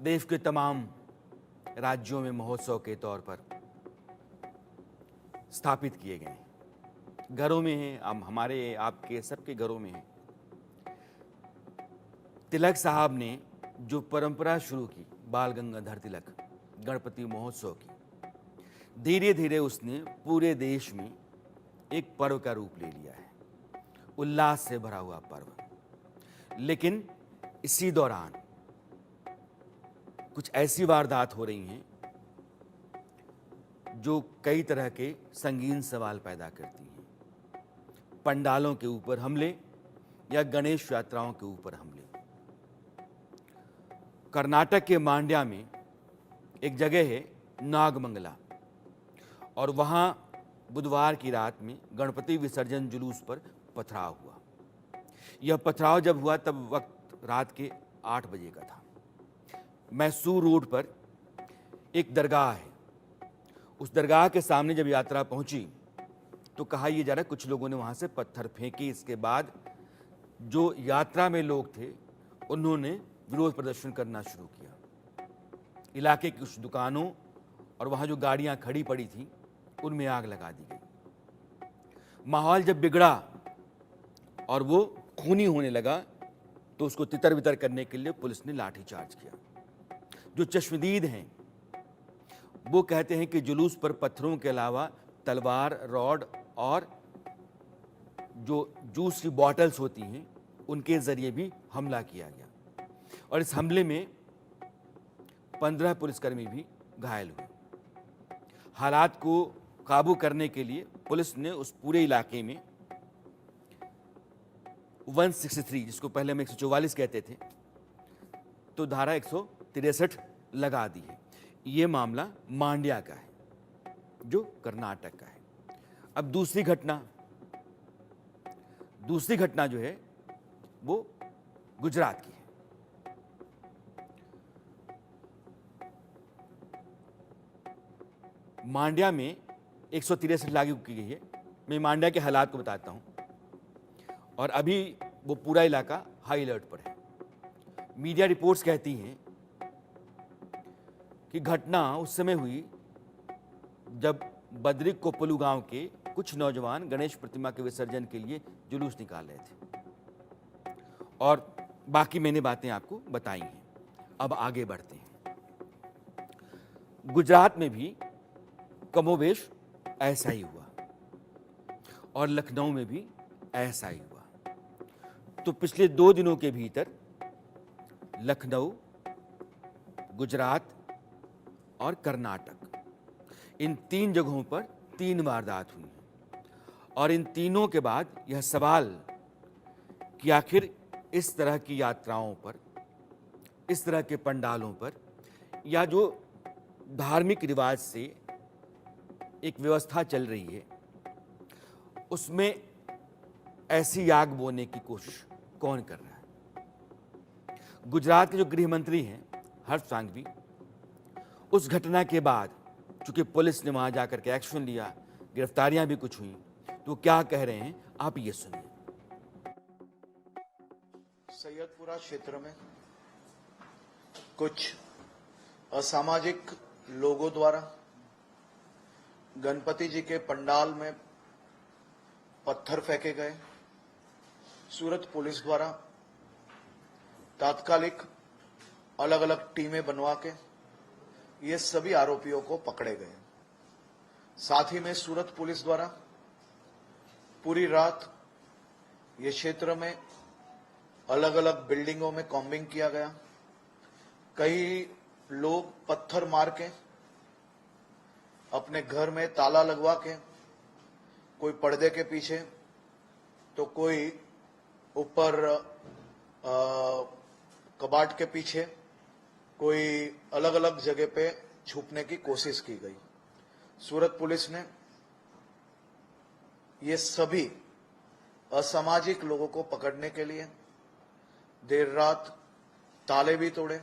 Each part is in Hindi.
देश के तमाम राज्यों में महोत्सव के तौर पर स्थापित किए गए हैं। घरों में हैं, हमारे आपके सबके घरों में हैं। तिलक साहब ने जो परंपरा शुरू की, बाल गंगाधर तिलक गणपति महोत्सव की, धीरे धीरे उसने पूरे देश में एक पर्व का रूप ले लिया है, उल्लास से भरा हुआ पर्व। लेकिन इसी दौरान कुछ ऐसी वारदात हो रही हैं जो कई तरह के संगीन सवाल पैदा करती हैं। पंडालों के ऊपर हमले या गणेश यात्राओं के ऊपर हमले। कर्नाटक के मांड्या में एक जगह है नागमंगला, और वहां बुधवार की रात में गणपति विसर्जन जुलूस पर पथराव हुआ। यह पथराव जब हुआ तब वक्त रात के 8 बजे का था। मैसूर रोड पर एक दरगाह है। उस दरगाह के सामने जब यात्रा पहुंची तो कहा यह जा रहा, कुछ लोगों ने वहां से पत्थर फेंके। इसके बाद जो यात्रा में लोग थे उन्होंने विरोध प्रदर्शन करना शुरू किया। इलाके की कुछ दुकानों और वहां जो गाड़ियां खड़ी पड़ी थी उनमें आग लगा दी गई। माहौल जब बिगड़ा और वो खूनी होने लगा तो उसको तितर बितर करने के लिए पुलिस ने लाठीचार्ज किया। जो चश्मदीद हैं वो कहते हैं कि जुलूस पर पत्थरों के अलावा तलवार, रॉड और जो जूस की बॉटल्स होती हैं उनके जरिए भी हमला किया गया, और इस हमले में 15 पुलिसकर्मी भी घायल हुए। हालात को काबू करने के लिए पुलिस ने उस पूरे इलाके में 163, जिसको पहले हम 144 कहते थे, तो धारा 163 लगा दी है। ये मामला मांड्या का है जो कर्नाटक का है। अब दूसरी घटना जो है वो गुजरात की है। मांड्या में 163 लागू की गई है। मैं मांड्या के हालात को बताता हूं, और अभी वो पूरा इलाका हाई अलर्ट पर है। मीडिया रिपोर्ट्स कहती हैं कि घटना उस समय हुई जब बद्रिक कोपलू गांव के कुछ नौजवान गणेश प्रतिमा के विसर्जन के लिए जुलूस निकाल रहे थे, और बाकी मैंने बातें आपको बताई हैं। अब आगे बढ़ते हैं। गुजरात में भी कमोवेश ऐसा ही हुआ, और लखनऊ में भी ऐसा ही हुआ। तो पिछले 2 दिनों के भीतर लखनऊ, गुजरात और कर्नाटक, इन 3 जगहों पर 3 वारदात हुई हैं। और इन तीनों के बाद यह सवाल कि आखिर इस तरह की यात्राओं पर, इस तरह के पंडालों पर, या जो धार्मिक रिवाज से एक व्यवस्था चल रही है, उसमें ऐसी आग बोने की कोशिश कौन कर रहा है। गुजरात के जो गृह मंत्री हैं हर्ष सांघवी, उस घटना के बाद चूंकि पुलिस ने वहां जाकर के एक्शन लिया, गिरफ्तारियां भी कुछ हुई, तो क्या कह रहे हैं आप ये सुनिए। सैयदपुरा क्षेत्र में कुछ असामाजिक लोगों द्वारा गणपति जी के पंडाल में पत्थर फेंके गए। सूरत पुलिस द्वारा तात्कालिक अलग अलग टीमें बनवा के ये सभी आरोपियों को पकड़े गए। साथ ही में सूरत पुलिस द्वारा पूरी रात ये क्षेत्र में अलग अलग बिल्डिंगों में कॉम्बिंग किया गया। कई लोग पत्थर मार के अपने घर में ताला लगवा के, कोई पर्दे के पीछे तो कोई ऊपर कबाट के पीछे, कोई अलग अलग जगह पे छुपने की कोशिश की गई। सूरत पुलिस ने ये सभी असामाजिक लोगों को पकड़ने के लिए देर रात ताले भी तोड़े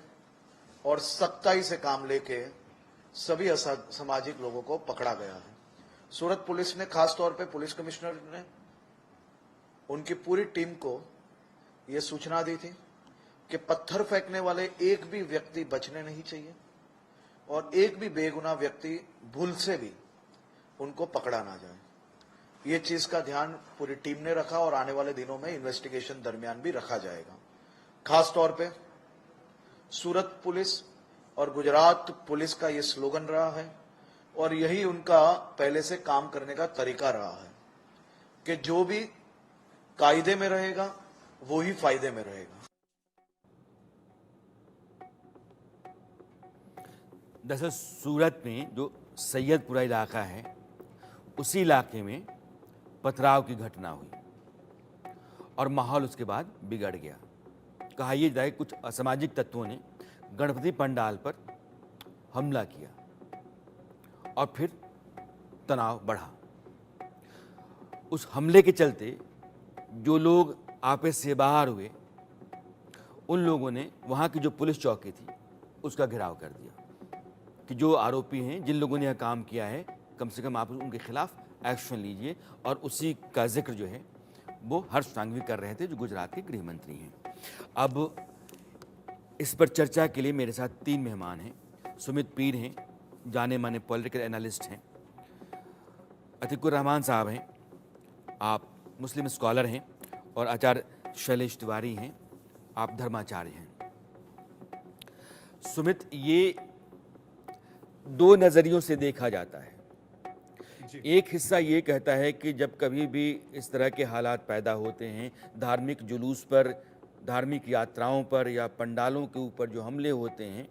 और सख्ताई से काम लेके सभी असामाजिक लोगों को पकड़ा गया है। सूरत पुलिस ने खास तौर पे पुलिस कमिश्नर ने उनकी पूरी टीम को यह सूचना दी थी कि पत्थर फेंकने वाले एक भी व्यक्ति बचने नहीं चाहिए और एक भी बेगुनाह व्यक्ति भूल से भी उनको पकड़ा ना जाए। ये चीज का ध्यान पूरी टीम ने रखा और आने वाले दिनों में इन्वेस्टिगेशन दरमियान भी रखा जाएगा। खास तौर पे सूरत पुलिस और गुजरात पुलिस का ये स्लोगन रहा है और यही उनका पहले से काम करने का तरीका रहा है कि जो भी कायदे में रहेगा वो ही फायदे में रहेगा। दरअसल सूरत में जो सैयदपुरा इलाका है, उसी इलाके में पथराव की घटना हुई और माहौल उसके बाद बिगड़ गया। कहा यह जाए कुछ असामाजिक तत्वों ने गणपति पंडाल पर हमला किया और फिर तनाव बढ़ा। उस हमले के चलते जो लोग आपस से बाहर हुए, उन लोगों ने वहाँ की जो पुलिस चौकी थी उसका घेराव कर दिया कि जो आरोपी हैं, जिन लोगों ने यह काम किया है, कम से कम आप उनके खिलाफ एक्शन लीजिए। और उसी का जिक्र जो है वो हर्ष सांघवी कर रहे थे, जो गुजरात के गृह मंत्री हैं। अब इस पर चर्चा के लिए मेरे साथ 3 मेहमान हैं। सुमित पीर हैं, जाने माने पॉलिटिकल एनालिस्ट हैं। अतिकुर रहमान साहब हैं, आप मुस्लिम स्कॉलर हैं। और आचार्य शैलेश तिवारी हैं, आप धर्माचार्य हैं। सुमित, ये 2 नज़रियों से देखा जाता है। एक हिस्सा ये कहता है कि जब कभी भी इस तरह के हालात पैदा होते हैं, धार्मिक जुलूस पर, धार्मिक यात्राओं पर या पंडालों के ऊपर जो हमले होते हैं,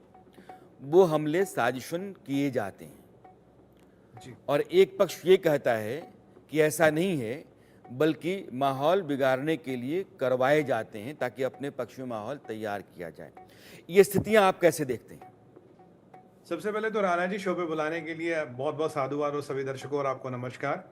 वो हमले साजिशन किए जाते हैं जी। और एक पक्ष ये कहता है कि ऐसा नहीं है, बल्कि माहौल बिगाड़ने के लिए करवाए जाते हैं ताकि अपने पक्ष में माहौल तैयार किया जाए। ये स्थितियां आप कैसे देखते हैं? सबसे पहले तो राणा जी शो पे बुलाने के लिए बहुत बहुत साधुवाद और सभी दर्शकों और आपको नमस्कार।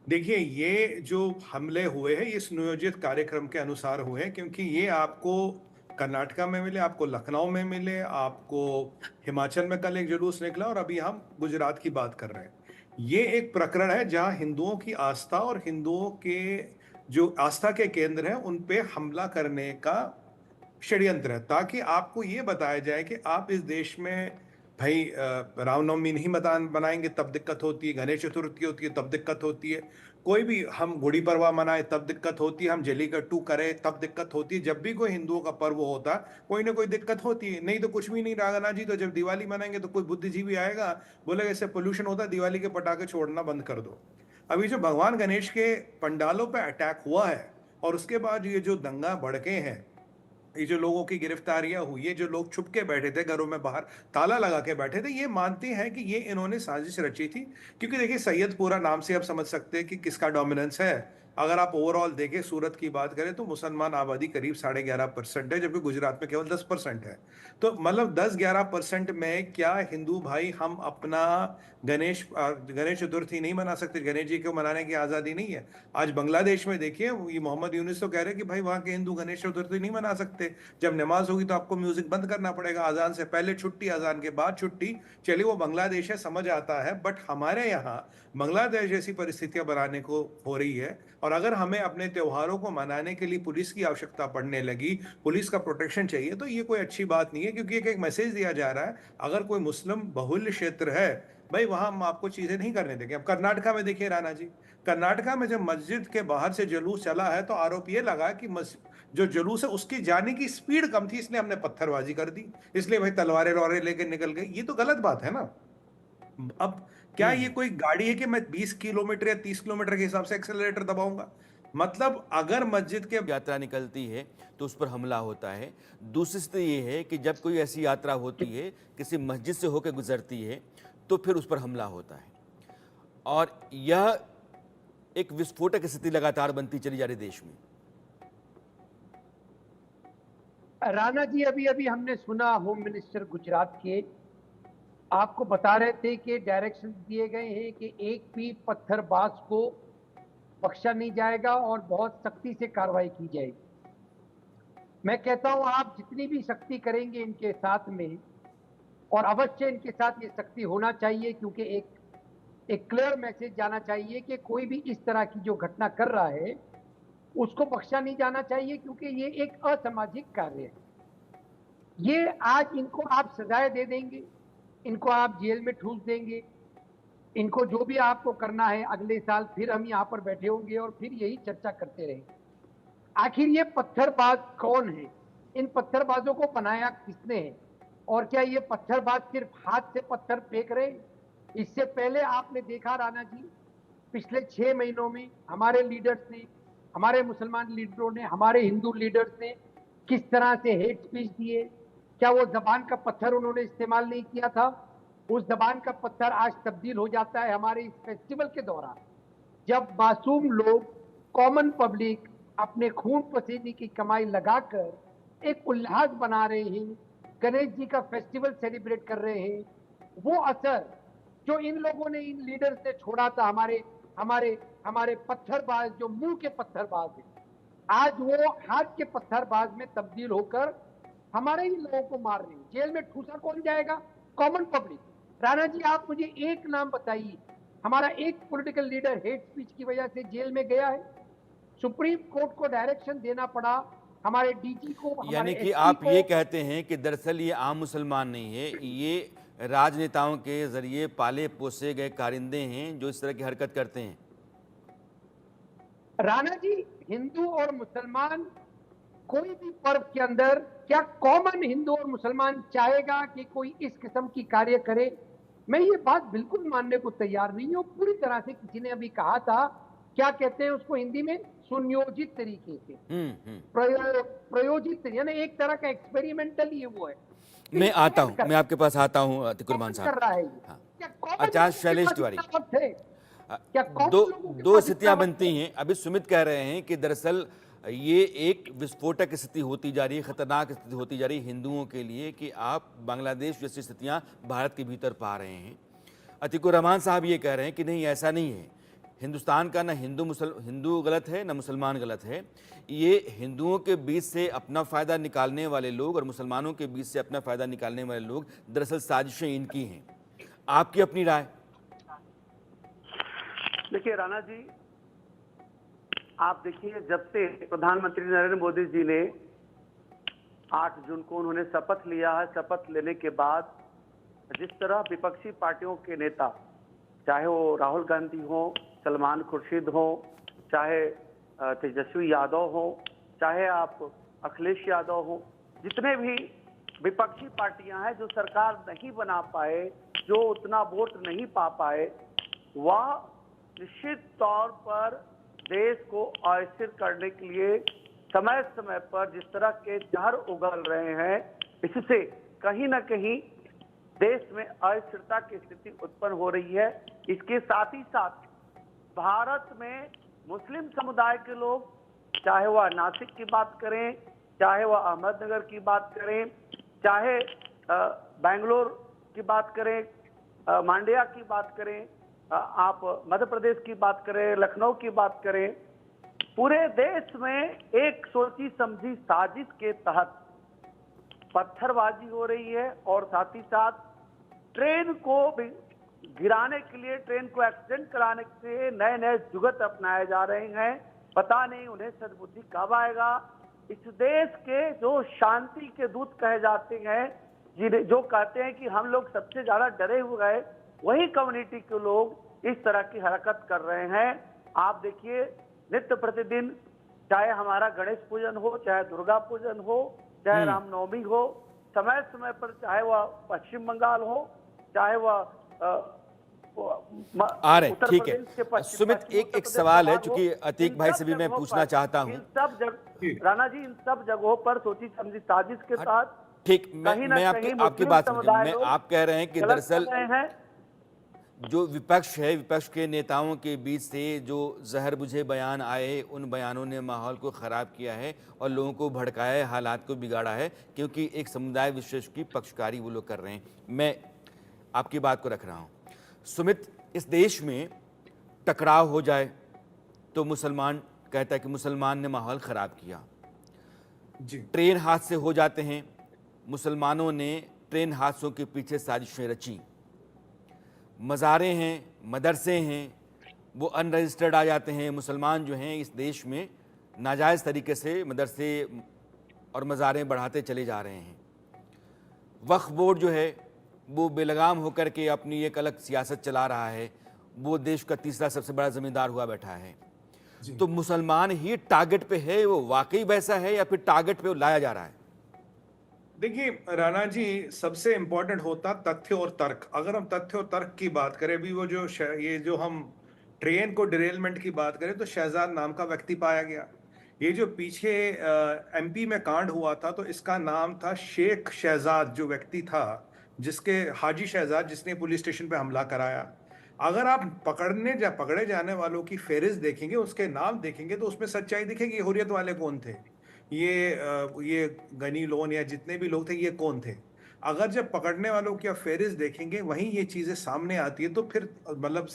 देखिए, ये जो हमले हुए हैं ये सुनियोजित कार्यक्रम के अनुसार हुए हैं, क्योंकि ये आपको कर्नाटका में मिले, आपको लखनऊ में मिले, आपको हिमाचल में कल एक जुलूस निकला और अभी हम गुजरात की बात कर रहे हैं। ये एक प्रकरण है जहां हिंदुओं की आस्था और हिंदुओं के जो आस्था के केंद्र हैं उन पे हमला करने का षड्यंत्र है, ताकि आपको ये बताया जाए कि आप इस देश में भाई रामनवमी नहीं बनाएंगे तब दिक्कत होती है, गणेश चतुर्थी होती है तब दिक्कत होती है, कोई भी हम गुड़ी पड़वा मनाए तब दिक्कत होती है, हम जलीकट्टू करें तब दिक्कत होती है। जब भी कोई हिंदुओं का पर्व होता कोई ना कोई दिक्कत होती है, नहीं तो कुछ भी नहीं रागना जी। तो जब दिवाली मनाएंगे तो कोई बुद्धिजीवी आएगा, बोलेगा इससे पोल्यूशन होता है, दिवाली के पटाखे छोड़ना बंद कर दो। अभी जो भगवान गणेश के पंडालों पर अटैक हुआ है और उसके बाद ये जो दंगा भड़के हैं, ये जो लोगों की गिरफ्तारियां हुई है, जो लोग छुप के बैठे थे घरों में, बाहर ताला लगा के बैठे थे, ये मानते हैं कि ये इन्होंने साजिश रची थी। क्योंकि देखिए, सैयदपुरा नाम से आप समझ सकते हैं कि किसका डोमिनेंस है। अगर आप ओवरऑल देखें, सूरत की बात करें तो मुसलमान आबादी करीब 11.5% है, जबकि गुजरात में केवल 10% है। तो मतलब 10-11% में क्या हिंदू भाई हम अपना गणेश चतुर्थी नहीं मना सकते? गणेश जी को मनाने की आज़ादी नहीं है? आज बांग्लादेश में देखिए, ये मोहम्मद यूनुस तो कह रहे हैं कि भाई वहाँ के हिंदू गणेश चतुर्थी नहीं मना सकते, जब नमाज होगी तो आपको म्यूजिक बंद करना पड़ेगा, अजान से पहले छुट्टी, अजान के बाद छुट्टी। चलिए, वो बांग्लादेश है, समझ आता है, बट हमारे यहाँ बांग्लादेश जैसी परिस्थितियां बनाने को हो रही है। और अगर हमें अपने त्योहारों को मनाने के लिए पुलिस की आवश्यकता पड़ने लगी, पुलिस का प्रोटेक्शन चाहिए, तो ये कोई अच्छी बात नहीं है। क्योंकि एक मैसेज दिया जा रहा है, अगर कोई मुस्लिम बहुल्य क्षेत्र है भाई, वहां हम आपको चीजें नहीं करने देंगे। अब कर्नाटका में देखिए राणा जी, कर्नाटका में जब मस्जिद के बाहर से जुलूस चला है तो आरोप ये लगा कि जो जुलूस है उसकी जाने की स्पीड कम थी, इसलिए हमने पत्थरबाजी कर दी, इसलिए भाई तलवारें वलवारें लेके निकल गए। ये तो गलत बात है ना। अब क्या ये कोई गाड़ी है कि मैं 20 किलोमीटर या 30 किलोमीटर के हिसाब से एक्सेलरेटर दबाऊंगा? मतलब अगर मस्जिद के यात्रा निकलती है तो उस पर हमला होता है। दूसरी स्थिति ये है कि जब कोई ऐसी यात्रा होती है, किसी मस्जिद से होकर गुजरती है, तो फिर उस पर हमला होता है। और यह एक विस्फोटक स्थिति लगातार बनती चली जा रही देश में। राणा जी, अभी अभी हमने सुना होम मिनिस्टर गुजरात के आपको बता रहे थे कि डायरेक्शन दिए गए हैं कि एक भी पत्थरबाज को बख्शा नहीं जाएगा और बहुत सख्ती से कार्रवाई की जाएगी। मैं कहता हूं, आप जितनी भी सख्ती करेंगे इनके साथ में, और अवश्य इनके साथ ये सख्ती होना चाहिए, क्योंकि एक क्लियर मैसेज जाना चाहिए कि कोई भी इस तरह की जो घटना कर रहा है उसको बख्शा नहीं जाना चाहिए, क्योंकि ये एक असामाजिक कार्य है। ये आज इनको आप सजाएं दे देंगे, इनको आप जेल में ठूस देंगे, इनको जो भी आपको करना है, अगले साल फिर हम यहाँ पर बैठे होंगे और फिर यही चर्चा करते रहेंगे। आखिर ये पत्थरबाज कौन है? इन पत्थरबाजों को बनाया किसने है? और क्या ये पत्थरबाज सिर्फ हाथ से पत्थर फेंक रहे? इससे पहले आपने देखा राणा जी, पिछले 6 महीनों में हमारे लीडर्स ने, हमारे मुसलमान लीडरों ने, हमारे हिंदू लीडर्स ने किस तरह से हेट स्पीच दिए। क्या वो जबान का पत्थर उन्होंने इस्तेमाल नहीं किया था? उस जबान का पत्थर आज तब्दील हो जाता है हमारे इस फेस्टिवल के दौरान, जब मासूम लोग, कॉमन पब्लिक अपने खून पसीने की कमाई लगाकर एक उल्लास बना रहे हैं, गणेश जी का फेस्टिवल सेलिब्रेट कर रहे हैं। वो असर जो इन लोगों ने, इन लीडर्स ने छोड़ा था, हमारे हमारे हमारे पत्थरबाज जो मुंह के पत्थरबाज हैं, आज वो हाथ के पत्थरबाज में तब्दील होकर हमारे ही लोगों को मार रहे हैं। जेल में ठूसा कौन जाएगा? Common public. राणा जी, आप मुझे एक नाम बताइए, हमारा एक पॉलिटिकल लीडर हेट स्पीच की वजह से जेल में गया है? सुप्रीम कोर्ट को डायरेक्शन देना पड़ा, हमारे डीजी को, हमारे यानी कि एसपी आप को। ये कहते हैं कि दरअसल ये आम मुसलमान नहीं है, ये राजनेताओं के जरिए पाले पोसे गए कारिंदे हैं जो इस तरह की हरकत करते हैं। राणा जी, हिंदू और मुसलमान कोई भी पर्व के अंदर, क्या कॉमन हिंदू और मुसलमान चाहेगा कि कोई इस किस्म की कार्य करे? मैं ये बात बिल्कुल मानने को तैयार नहीं हूं पूरी तरह से। किसी ने अभी कहा था, क्या कहते हैं उसको हिंदी में, सुनियोजित तरीके से, प्रयोजित, यानी एक तरह का एक्सपेरिमेंटल ये वो है। मैं आता हूं, मैं आपके पास आता हूं अतिकुर रहमान कर साहब। रहा है ये। हाँ। क्या कॉमन आचार्य लोगों के शैलेश पास तिवारी, इतना वक्त है? क्या कॉमन दो लोगों के दो पास स्थितियां इतना वक्त बनती है? हैं। अभी सुमित कह रहे हैं कि दरअसल ये एक विस्फोटक स्थिति होती जा रही है, खतरनाक स्थिति होती जा रही है हिंदुओं के लिए कि आप बांग्लादेश जैसी स्थितियां भारत के भीतर पा रहे हैं। अतिकुर रहमान साहब ये कह रहे हैं कि नहीं, ऐसा नहीं है। हिंदुस्तान का ना हिंदू गलत है, ना मुसलमान गलत है। ये हिंदुओं के बीच से अपना फ़ायदा निकालने वाले लोग और मुसलमानों के बीच से अपना फ़ायदा निकालने वाले लोग, दरअसल साजिशें इनकी हैं। आपकी अपनी राय? देखिए राणा जी, आप देखिए, जब से प्रधानमंत्री नरेंद्र मोदी जी ने 8 जून को उन्होंने शपथ लिया है, शपथ लेने के बाद जिस तरह विपक्षी पार्टियों के नेता, चाहे वो राहुल गांधी हो, सलमान खुर्शीद हो, चाहे तेजस्वी यादव हो, चाहे आप अखिलेश यादव हो, जितने भी विपक्षी पार्टियां हैं जो सरकार नहीं बना पाए, जो उतना वोट नहीं पा पाए, वह निश्चित तौर पर देश को अस्थिर करने के लिए समय समय पर जिस तरह के जहर उगल रहे हैं, इससे कहीं ना कहीं देश में अस्थिरता की स्थिति उत्पन्न हो रही है। इसके साथ ही साथ भारत में मुस्लिम समुदाय के लोग, चाहे वह नासिक की बात करें, चाहे वह अहमदनगर की बात करें, चाहे बेंगलोर की बात करें, मांड्या की बात करें, आप मध्य प्रदेश की बात करें, लखनऊ की बात करें, पूरे देश में एक सोची समझी साजिश के तहत पत्थरबाजी हो रही है और साथ ही साथ ट्रेन को गिराने के लिए, ट्रेन को एक्सीडेंट कराने के लिए नए नए जुगत अपनाए जा रहे हैं। पता नहीं उन्हें सद्बुद्धि कब आएगा। इस देश के जो शांति के दूत कहे जाते हैं, जो कहते हैं कि हम लोग सबसे ज्यादा डरे हुए हैं, वही कम्युनिटी के लोग इस तरह की हरकत कर रहे हैं। आप देखिए, नित्य प्रतिदिन, चाहे हमारा गणेश पूजन हो, चाहे दुर्गा पूजन हो, चाहे रामनवमी हो, समय समय पर, चाहे वह पश्चिम बंगाल हो, चाहे वह आ रहे, ठीक है। सुमित, एक सवाल है, चूंकि अतीक भाई से भी मैं पूछना चाहता हूं। इन सब जगह राणा जी, इन सब जगहों पर सोची समझी साजिश के साथ, ठीक, मैं आपकी बात समझ, मैं आप कह रहे हैं कि दरअसल जो विपक्ष है, विपक्ष के नेताओं के बीच से जो जहर बुझे बयान आए, उन बयानों ने माहौल को ख़राब किया है और लोगों को भड़काया है, हालात को बिगाड़ा है, क्योंकि एक समुदाय विशेष की पक्षकारी वो लोग कर रहे हैं। मैं आपकी बात को रख रहा हूँ। सुमित, इस देश में टकराव हो जाए तो मुसलमान कहता है कि मुसलमान ने माहौल ख़राब किया जी। ट्रेन हादसे हो जाते हैं, मुसलमानों ने ट्रेन हादसों के पीछे साजिशें रची। मज़ारें हैं, मदरसे हैं, वो अनरजिस्टर्ड आ जाते हैं। मुसलमान जो हैं इस देश में नाजायज़ तरीके से मदरसे और मज़ारें बढ़ाते चले जा रहे हैं। वक्फ बोर्ड जो है वो बेलगाम होकर के अपनी एक अलग सियासत चला रहा है, वो देश का तीसरा सबसे बड़ा जमींदार हुआ बैठा है। तो मुसलमान ही टारगेट पे है, वो वाकई वैसा है या फिर टारगेट पे वो लाया जा रहा है? देखिए राणा जी, सबसे इंपॉर्टेंट होता तथ्य और तर्क। अगर हम तथ्य और तर्क की बात करें, अभी वो जो ये जो हम ट्रेन को डिरेलमेंट की बात करें, तो शहजाद नाम का व्यक्ति पाया गया। ये जो पीछे एमपी में कांड हुआ था, तो इसका नाम था शेख शहजाद, जो व्यक्ति था जिसके हाजी शहजाद, जिसने पुलिस स्टेशन पे हमला कराया। अगर आप पकड़े जाने वालों की फेहरिस्त देखेंगे, उसके नाम देखेंगे, तो उसमें सच्चाई दिखेगी। हुर्रियत वाले कौन थे, ये गनी लोन या जितने भी लोग थे, ये कौन थे। अगर जब पकड़ने वालों की आप फेहरिस्त देखेंगे, वहीं ये चीजें सामने आती है, तो फिर मतलब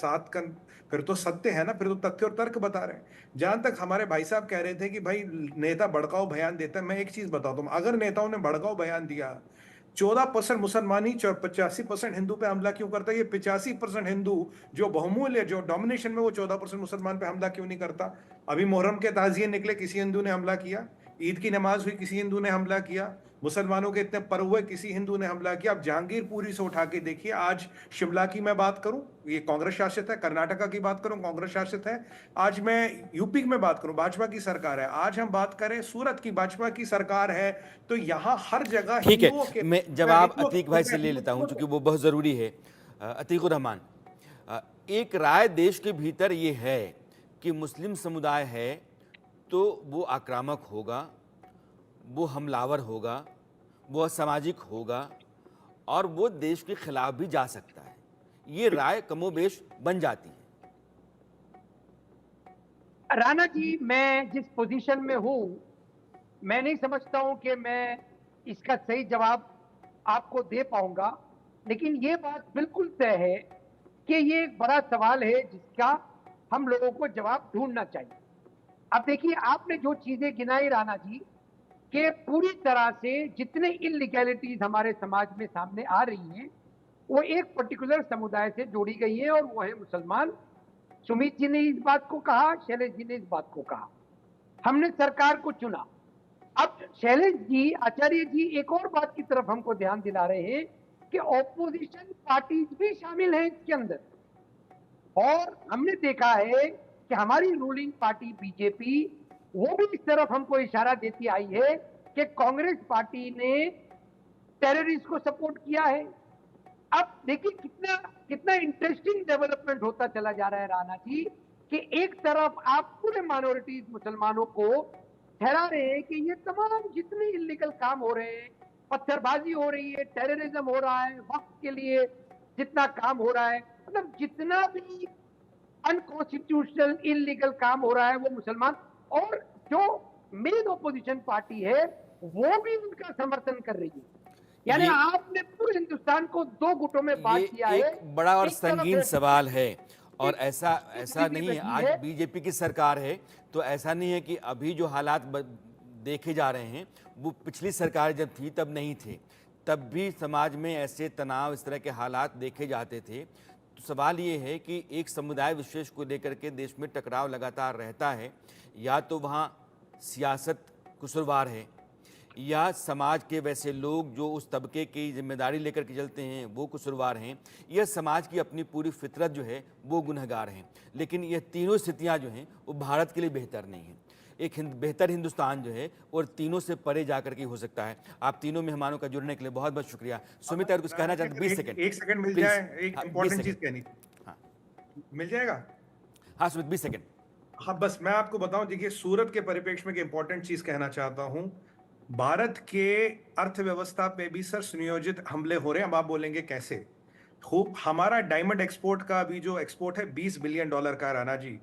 फिर तो सत्य है ना, फिर तो तथ्य और तर्क बता रहे हैं। जहां तक हमारे भाई साहब कह रहे थे कि भाई नेता भड़काऊ बयान देता है, मैं एक चीज बताता हूँ, अगर नेताओं ने भड़काऊ बयान दिया, 14% मुसलमान ही 85% हिंदू पे हमला क्यों करता है? ये 85% हिंदू जो बहुमूल्य, जो डोमिनेशन में, वो 14% मुसलमान पे हमला क्यों नहीं करता? अभी मुहर्रम के ताजिए निकले, किसी हिंदू ने हमला किया? ईद की नमाज हुई, किसी हिंदू ने हमला किया? मुसलमानों के इतने पर्व हुए, किसी हिंदू ने हमला किया? आप जहांगीरपुरी से उठा के देखिए। आज शिमला की मैं बात करूं, ये कांग्रेस शासित है। कर्नाटका की बात करूं, कांग्रेस शासित है। आज मैं यूपी में बात करूं, भाजपा की सरकार है। आज हम बात करें सूरत की, भाजपा की सरकार है। तो यहाँ हर जगह ठीक हिंदुओं है, के, मैं जवाब अतीक भाई से ले लेता हूं क्योंकि वो बहुत ज़रूरी है। अतीकुर रहमान, एक राय देश के भीतर ये है कि मुस्लिम समुदाय है तो वो आक्रामक होगा, वो हमलावर होगा, वो असामाजिक होगा और वो देश के खिलाफ भी जा सकता है। ये राय कमोबेश बन जाती है। राणा जी, मैं जिस पोजीशन में हूं, मैं नहीं समझता हूं कि मैं इसका सही जवाब आपको दे पाऊंगा, लेकिन ये बात बिल्कुल तय है कि ये एक बड़ा सवाल है जिसका हम लोगों को जवाब ढूंढना चाहिए। अब देखिए, आपने जो चीजें गिनाई राणा जी, कि पूरी तरह से जितने इलीगैलिटीज हमारे समाज में सामने आ रही हैं, वो एक पर्टिकुलर समुदाय से जोड़ी गई है और वो है मुसलमान। सुमित जी ने इस बात को कहा, शैलेश जी ने इस बात को कहा। हमने सरकार को चुना। अब शैलेश जी, आचार्य जी एक और बात की तरफ हमको ध्यान दिला रहे हैं कि ऑपोजिशन पार्टीज भी शामिल हैं इसके अंदर। और हमने देखा है कि हमारी रूलिंग पार्टी बीजेपी, वो भी इस तरफ हमको इशारा देती आई है कि कांग्रेस पार्टी ने टेररिस्ट को सपोर्ट किया है। अब देखिए कितना कितना इंटरेस्टिंग डेवलपमेंट होता चला जा रहा है राणा जी, कि एक तरफ आप पूरे माइनॉरिटीज मुसलमानों को ठहरा रहे हैं कि ये तमाम जितने इलीगल काम हो रहे हैं, पत्थरबाजी हो रही है, टेररिज्म हो रहा है, वक्त के लिए जितना काम हो रहा है, मतलब जितना भी अनकॉन्स्टिट्यूशनल इलीगल काम हो रहा है, वो मुसलमान और जो मेन ऑपोजिशन पार्टी है वो भी उनका समर्थन कर रही है। यानी आपने पूरे हिंदुस्तान को दो गुटों में बांट दिया है। एक बड़ा और एक तरफ संगीन है सवाल है और ऐसा नहीं है। आज है। बीजेपी की सरकार है तो ऐसा नहीं है कि अभी जो हालात देखे जा रहे हैं वो पिछली सरकार जब थी तब नहीं थे, तब भी समाज में ऐसे तनाव, इस तरह के हालात देखे जाते थे। तो सवाल ये है कि एक समुदाय विशेष को लेकर के देश में टकराव लगातार रहता है, या तो वहाँ सियासत कसूरवार है या समाज के वैसे लोग जो उस तबके की जिम्मेदारी लेकर के चलते हैं वो कसूरवार हैं, या समाज की अपनी पूरी फितरत जो है वो गुनहगार हैं। लेकिन ये तीनों स्थितियाँ जो हैं वो भारत के लिए बेहतर नहीं हैं। एक बेहतर हिंदुस्तान जो है और तीनों से परे जाकर के हो सकता है। आप तीनों मेहमानों का जुड़ने के लिए बहुत बहुत शुक्रिया। सुमित अगर कुछ कहना चाहते 20 सेकंड। एक सेकंड मिल Please. जाए, एक हाँ, इंपॉर्टेंट 20 चीज सेकंड। कहनी, हाँ मिल जाएगा? हाँ सुमित, 20 सेकंड। हाँ, बस मैं आपको बताऊं, देखिए सूरत के परिप्रेक्ष्य में एक इंपॉर्टेंट चीज कहना चाहता हूं। भारत के अर्थव्यवस्था पे भी सर सुनियोजित हमले हो रहे हैं। अब आप बोलेंगे कैसे? खूब, हमारा डायमंड एक्सपोर्ट का अभी जो एक्सपोर्ट है $20 बिलियन का, राणा जी,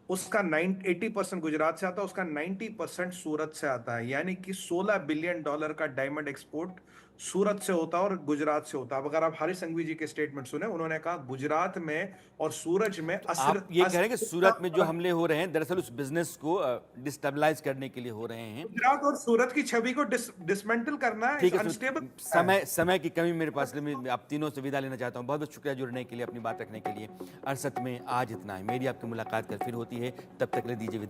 उसका 80% गुजरात से आता है, उसका 90% सूरत से आता है। यानी कि $16 बिलियन का डायमंड एक्सपोर्ट सूरत से होता है और गुजरात से होता है। अब अगर आप हरीश संघवी जी के स्टेटमेंट सुने, उन्होंने कहा गुजरात में और सूरज में आप ये कह रहे हैं कि सूरत में जो हमले हो रहे हैं दरअसल उस बिजनेस को डिस्टेबलाइज करने के लिए हो रहे हैं। गुजरात और सूरत की छवि को डिसमेंटल करना है, ठीक है, अनस्टेबल। समय की कमी मेरे पास, मैं आप तीनों से विदा लेना चाहता हूँ। बहुत बहुत शुक्रिया जुड़ने के लिए, अपनी बात रखने के लिए। अरसत में आज इतना है। मेरी आपकी मुलाकात कल फिर होती है, तब तक ले दीजिए विदा।